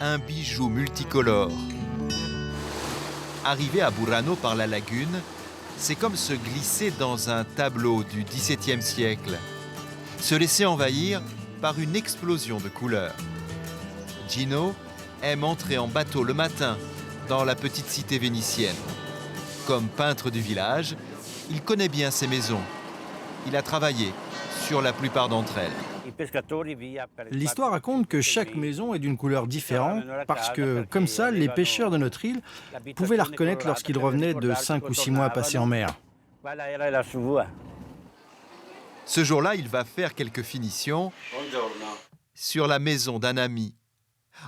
un bijou multicolore. Arriver à Burano par la lagune, c'est comme se glisser dans un tableau du XVIIe siècle. Se laisser envahir par une explosion de couleurs. Gino aime entrer en bateau le matin dans la petite cité vénitienne. Comme peintre du village, il connaît bien ces maisons. Il a travaillé sur la plupart d'entre elles. L'histoire raconte que chaque maison est d'une couleur différente parce que, comme ça, les pêcheurs de notre île pouvaient la reconnaître lorsqu'ils revenaient de 5 ou 6 mois passés en mer. Ce jour-là, il va faire quelques finitions sur la maison d'un ami.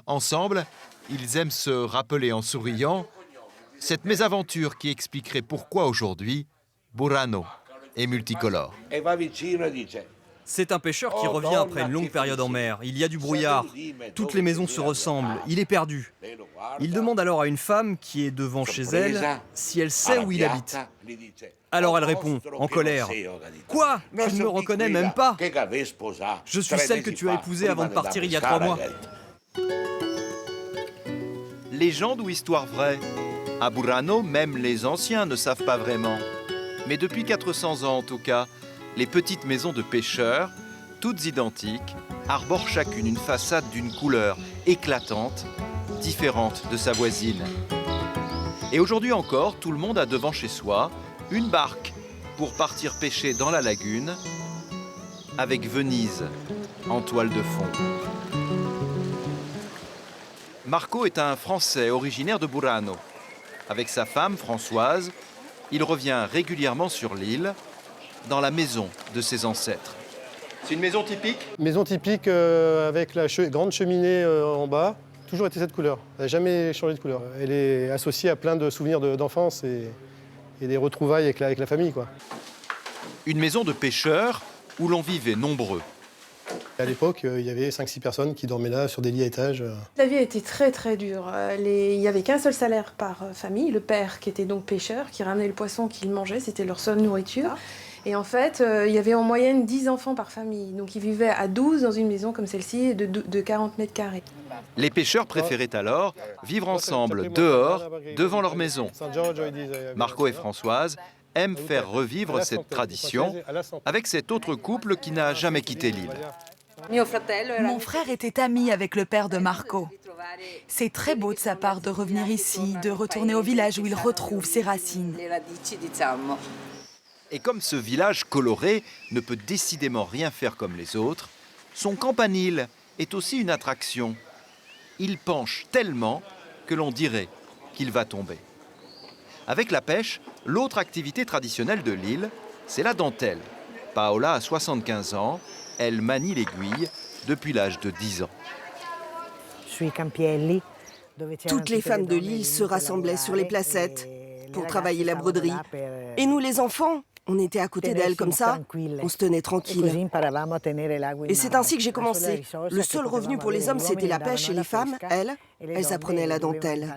Ensemble, ils aiment se rappeler en souriant cette mésaventure qui expliquerait pourquoi aujourd'hui, Burano est multicolore. C'est un pêcheur qui revient après une longue période en mer. Il y a du brouillard. Toutes les maisons se ressemblent. Il est perdu. Il demande alors à une femme qui est devant chez elle si elle sait où il habite. Alors elle répond, en colère, « Quoi? Tu ne me reconnais même pas? Je suis celle que tu as épousée avant de partir il y a 3 mois. » Légende ou histoire vraie? À Burano, même les anciens ne savent pas vraiment. Mais depuis 400 ans en tout cas, les petites maisons de pêcheurs, toutes identiques, arborent chacune une façade d'une couleur éclatante, différente de sa voisine. Et aujourd'hui encore, tout le monde a devant chez soi une barque pour partir pêcher dans la lagune, avec Venise en toile de fond. Marco est un Français originaire de Burano. Avec sa femme, Françoise, il revient régulièrement sur l'île, dans la maison de ses ancêtres. C'est une maison typique? Maison typique avec la grande cheminée en bas. Toujours été cette couleur. Elle n'a jamais changé de couleur. Elle est associée à plein de souvenirs d'enfance et des retrouvailles avec la famille, quoi. Une maison de pêcheurs où l'on vivait nombreux. À l'époque, il y avait 5-6 personnes qui dormaient là sur des lits à étages. La vie a été très très dure. Il n'y avait qu'un seul salaire par famille. Le père qui était donc pêcheur, qui ramenait le poisson qu'ils mangeaient, c'était leur seule nourriture. Et en fait, il y avait en moyenne 10 enfants par famille. Donc ils vivaient à 12 dans une maison comme celle-ci de 40 mètres carrés. Les pêcheurs préféraient alors vivre ensemble dehors, devant leur maison. Marco et Françoise aiment faire revivre cette tradition avec cet autre couple qui n'a jamais quitté l'île. Mon frère était ami avec le père de Marco. C'est très beau de sa part de revenir ici, de retourner au village où il retrouve ses racines. Et comme ce village coloré ne peut décidément rien faire comme les autres, son campanile est aussi une attraction. Il penche tellement que l'on dirait qu'il va tomber. Avec la pêche, l'autre activité traditionnelle de l'île, c'est la dentelle. Paola a 75 ans, elle manie l'aiguille depuis l'âge de 10 ans. Toutes les femmes de l'île se rassemblaient sur les placettes pour travailler la broderie. Et nous, les enfants, on était à côté d'elles comme ça, on se tenait tranquille. Et c'est ainsi que j'ai commencé. Le seul revenu pour les hommes, c'était la pêche et les femmes, elles apprenaient la dentelle.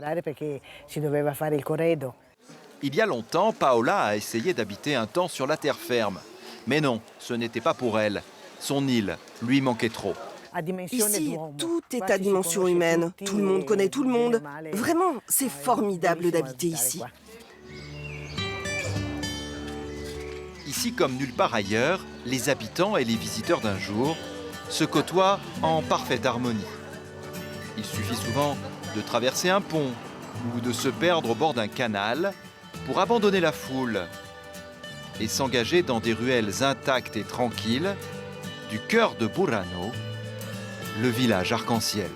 Il y a longtemps, Paola a essayé d'habiter un temps sur la terre ferme. Mais non, ce n'était pas pour elle. Son île lui manquait trop. Ici, tout est à dimension humaine. Tout le monde connaît tout le monde. Vraiment, c'est formidable d'habiter ici. Ici, comme nulle part ailleurs, les habitants et les visiteurs d'un jour se côtoient en parfaite harmonie. Il suffit souvent de traverser un pont ou de se perdre au bord d'un canal pour abandonner la foule et s'engager dans des ruelles intactes et tranquilles du cœur de Burano, le village arc-en-ciel.